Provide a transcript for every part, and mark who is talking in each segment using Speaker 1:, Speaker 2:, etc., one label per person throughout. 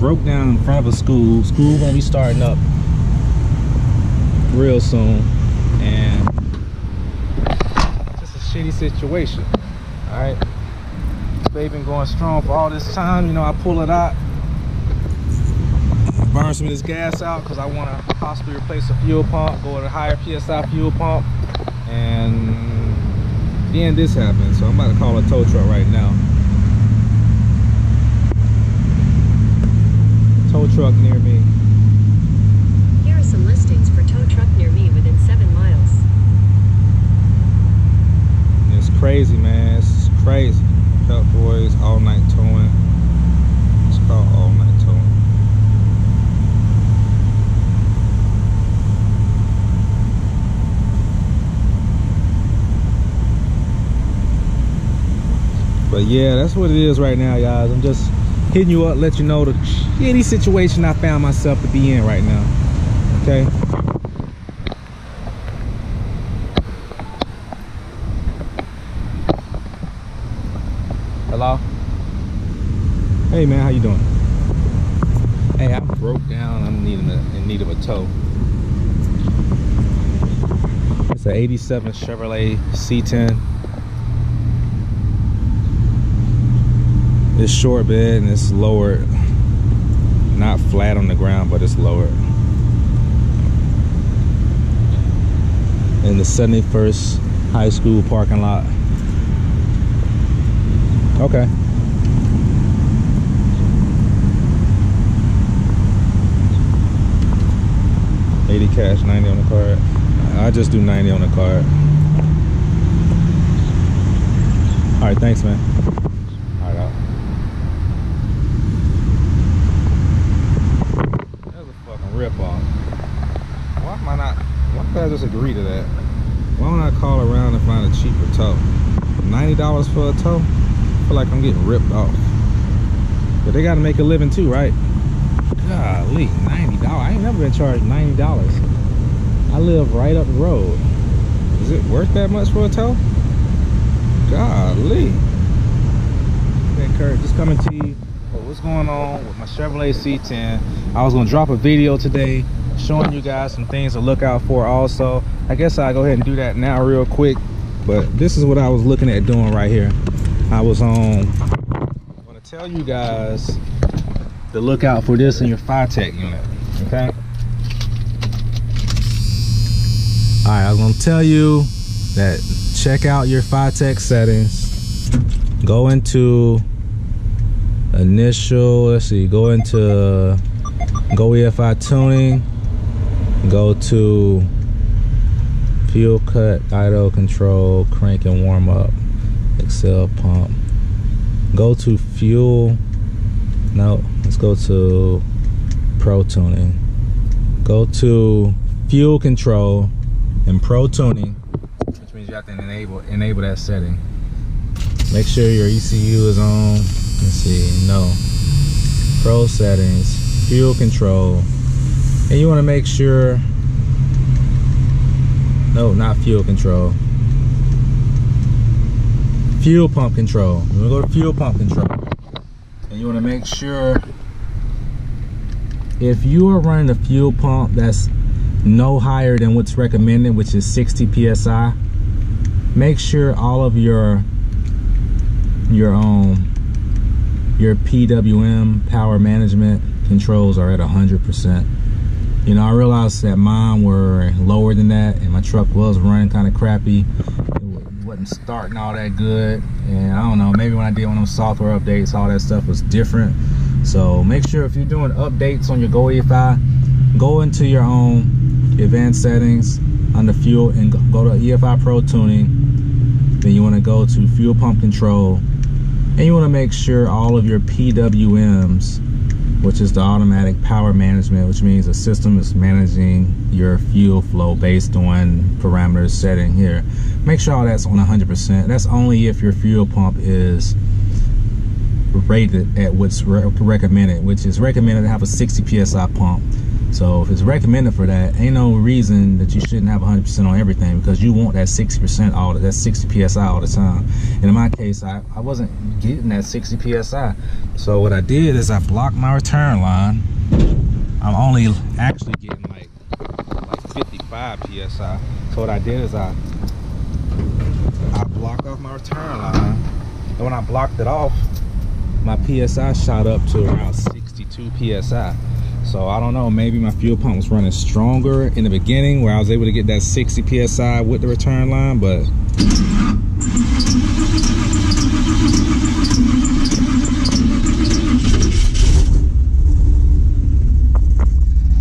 Speaker 1: broke down in front of a school. School gonna be starting up real soon, and just a shitty situation. All right, they've been going strong for all this time. You know, I pull it out, burn some of this gas out because I want to possibly replace a fuel pump, go with a higher PSI fuel pump, and then this happened. So I'm about to call a tow truck right now. Tow truck near me.
Speaker 2: Here are some listings for tow truck near me within 7 miles.
Speaker 1: It's crazy, man. It's crazy. Pelt Boys all night towing. It's called all night towing. But yeah, that's what it is right now, guys. I'm just hitting you up, let you know the shitty situation I found myself to be in right now. Okay. Hello. Hey man, how you doing? Hey, I broke down. I'm in need of a tow. It's an '87 Chevrolet C10. It's short bed and it's lowered, not flat on the ground, but it's lowered. In the 71st High School parking lot. Okay. $80 cash, 90 on the card. I just do 90 on the card. All right, thanks, man. All right, out. Rip off. Why am I not? Why can't I just agree to that? Why don't I call around and find a cheaper tow? $90 for a tow? I feel like I'm getting ripped off. But they gotta make a living too, right? Golly, $90. I ain't never been charged $90. I live right up the road. Is it worth that much for a tow? Golly. Okay, Kurt, just coming to you. What's going on with my Chevrolet C10. I was gonna drop a video today showing you guys some things to look out for. Also, I guess I'll go ahead and do that now real quick, but this is what I was looking at doing right here. I was gonna tell you guys to look out for this in your Fitech unit. Okay, all right, I was gonna tell you that check out your Fitech settings, go into initial, let's see, go into Go EFI tuning, go to fuel cut, idle control, crank and warm up, Excel pump, go to fuel, no, let's go to pro tuning, go to fuel control and pro tuning, which means you have to enable that setting. Make sure your ECU is on. Let's see, no, pro settings, fuel control, and you want to make sure, no, not fuel control, fuel pump control. You want to go to fuel pump control, and you want to make sure if you are running a fuel pump that's no higher than what's recommended, which is 60 psi, make sure all of your PWM, power management controls, are at 100%. You know, I realized that mine were lower than that, and my truck was running kind of crappy. It wasn't starting all that good, and I don't know, maybe when I did one of those software updates, all that stuff was different. So make sure if you're doing updates on your Go EFI, go into your own advanced settings under fuel and go to EFI Pro Tuning. Then you want to go to fuel pump control, and you want to make sure all of your PWMs, which is the automatic power management, which means the system is managing your fuel flow based on parameters setting here. Make sure all that's on 100%. That's only if your fuel pump is rated at what's recommended, which is recommended to have a 60 psi pump. So if it's recommended for that, ain't no reason that you shouldn't have 100% on everything, because you want that 60% that 60 psi all the time. And in my case, I wasn't getting that 60 psi. So what I did is I blocked my return line. I'm only actually getting like 55 psi. So what I did is I blocked off my return line, and when I blocked it off, my psi shot up to around 62 psi. So I don't know, maybe my fuel pump was running stronger in the beginning where I was able to get that 60 psi with the return line, but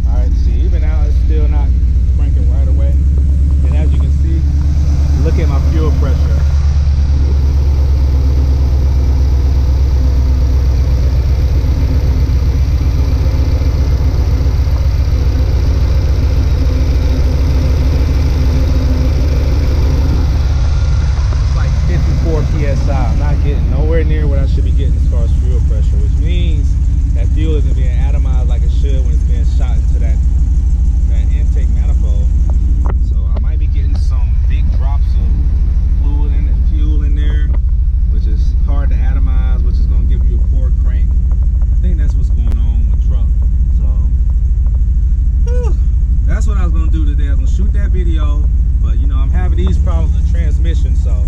Speaker 1: alright, see, even now it's still not cranking right away. And as you can see, look at my fuel pressure. I'm not getting nowhere near what I should be getting as far as fuel pressure, which means that fuel isn't being atomized like it should when it's being shot into that intake manifold. So I might be getting some big drops of fluid and fuel in there, which is hard to atomize, which is going to give you a poor crank. I think that's what's going on with the truck. So that's what I was going to do today. I was going to shoot that video, but you know, I'm having these problems with the transmission, so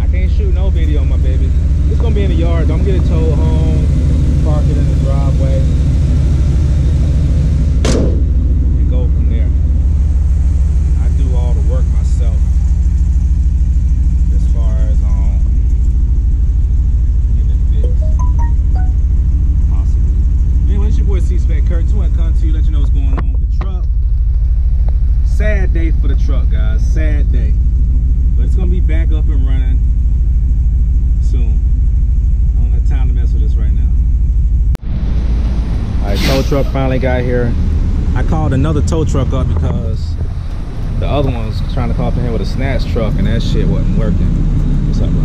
Speaker 1: I can't shoot no video on my baby. It's gonna be in the yard. I'm gonna get it towed home, park it in the driveway, and go from there. I do all the work myself as far as getting it fixed. Possibly. Anyway, it's your boy C-Spec Kurt. Just want to come to you, let you know what's going on with the truck. Sad day for the truck, guys. Sad day. But it's gonna be back up and running soon. I don't have time to mess with this right now. Alright, tow truck finally got here. I called another tow truck up because the other one was trying to call up in here with a snatch truck and that shit wasn't working. What's up, bro?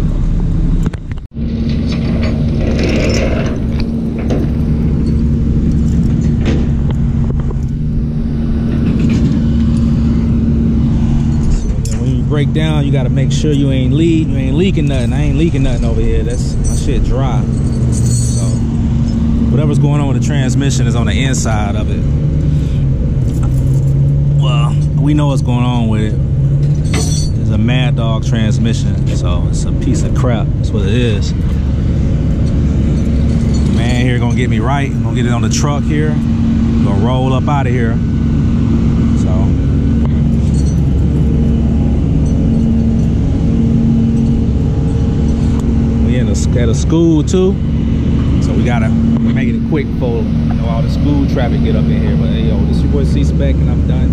Speaker 1: Break down, you got to make sure you ain't leaking nothing. I ain't leaking nothing over here. That's my shit dry. So whatever's going on with the transmission is on the inside of it. Well, we know what's going on with it. It's a MadDog transmission, so it's a piece of crap. That's what it is. Man here gonna get me right. I'm gonna get it on the truck here. I'm gonna roll up out of here. So at a school too, so we gotta make it quick for all the school traffic get up in here. But hey, yo, this is your boy C-Spec, and I'm done.